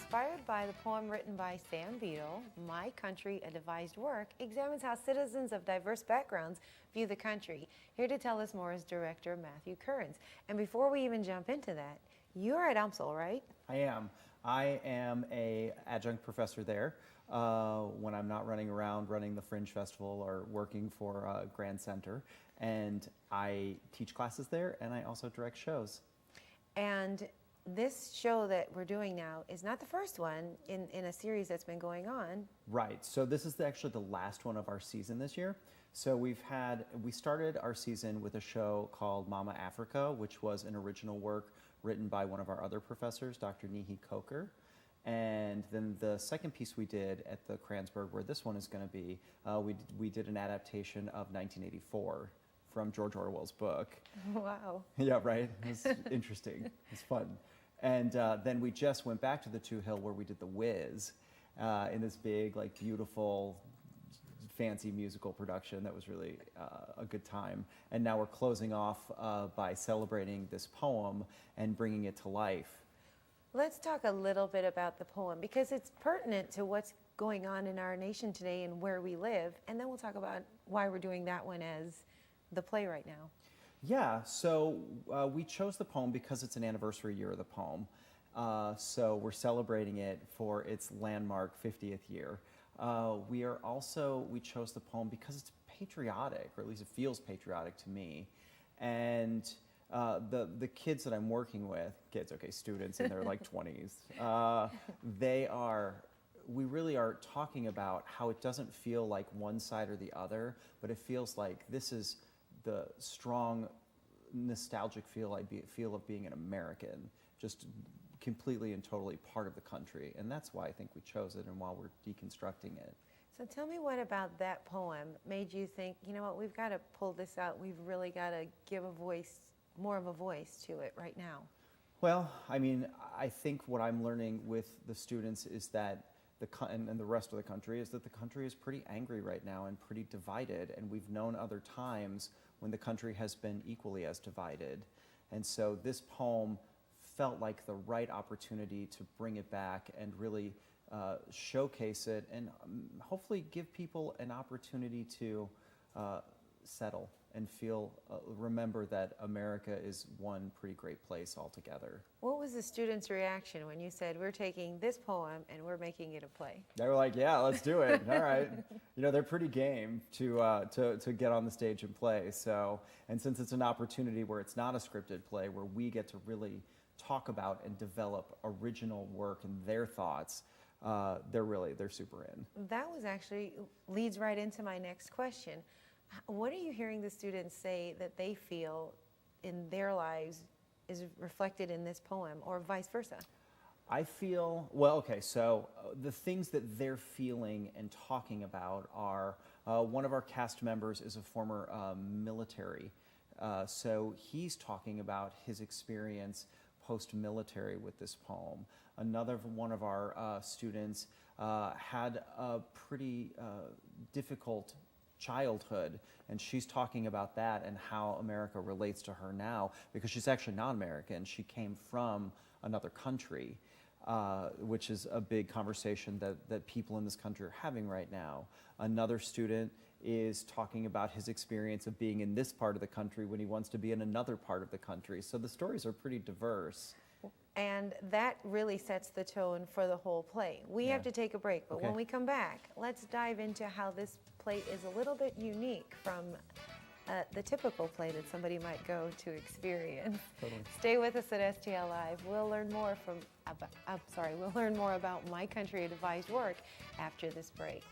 Inspired by the poem written by Sam Beadle, My Country, a Devised Work examines how citizens of diverse backgrounds view the country. Here to tell us more is Director Matthew Kerns. And before we even jump into that, you're at UMSL, right? I am. I am an adjunct professor there when I'm not running around running the Fringe Festival or working for Grand Center. And I teach classes there, and I also direct shows. And this show that we're doing now is not the first one in a series that's been going on. Right. So this is actually the last one of our season this year. So we started our season with a show called Mama Africa, which was an original work written by one of our other professors, Dr. Nehi Coker. And then the second piece we did at the Kranzberg, where this one is going to be, we did an adaptation of 1984 from George Orwell's book. Wow. Yeah, right? It was interesting. It was fun. And then we just went back to the Two Hill where we did The Wiz in this big, like, beautiful, fancy musical production that was really a good time. And now we're closing off by celebrating this poem and bringing it to life. Let's talk a little bit about the poem because it's pertinent to what's going on in our nation today and where we live. And then we'll talk about why we're doing that one as the play right now. Yeah, so we chose the poem because it's an anniversary year of the poem. So we're celebrating it for its landmark 50th year. We chose the poem because it's patriotic, or at least it feels patriotic to me. And the kids that I'm working with, students in their like 20s, we really are talking about how it doesn't feel like one side or the other, but it feels like this is the strong nostalgic feel of being an American, just completely and totally part of the country. And that's why I think we chose it and why we're deconstructing it. So tell me, what about that poem made you think, you know what, we've got to pull this out, we've really got to give a voice, more of a voice to it right now? Well, I mean, I think what I'm learning with the students is that and the rest of the country is that the country is pretty angry right now and pretty divided, and we've known other times when the country has been equally as divided. And so this poem felt like the right opportunity to bring it back and really showcase it and hopefully give people an opportunity to settle and remember that America is one pretty great place altogether. What was the students' reaction when you said, we're taking this poem and we're making it a play? They were like, yeah, let's do it. All right. You know, they're pretty game to get on the stage and play. So, and since it's an opportunity where it's not a scripted play, where we get to really talk about and develop original work and their thoughts, they're super in. That was actually leads right into my next question. What are you hearing the students say that they feel in their lives is reflected in this poem, or vice versa? I feel, so the things that they're feeling and talking about are, one of our cast members is a former military. So he's talking about his experience post-military with this poem. Another one of our students had a pretty difficult childhood, and she's talking about that and how America relates to her now, because she's actually not American. She came from another country, which is a big conversation that people in this country are having right now. Another student is talking about his experience of being in this part of the country when he wants to be in another part of the country. So the stories are pretty diverse. And that really sets the tone for the whole play. We have to take a break, but when we come back, let's dive into how this play is a little bit unique from the typical play that somebody might go to experience. Totally. Stay with us at STL Live. We'll learn more about My Country, a Devised Work after this break.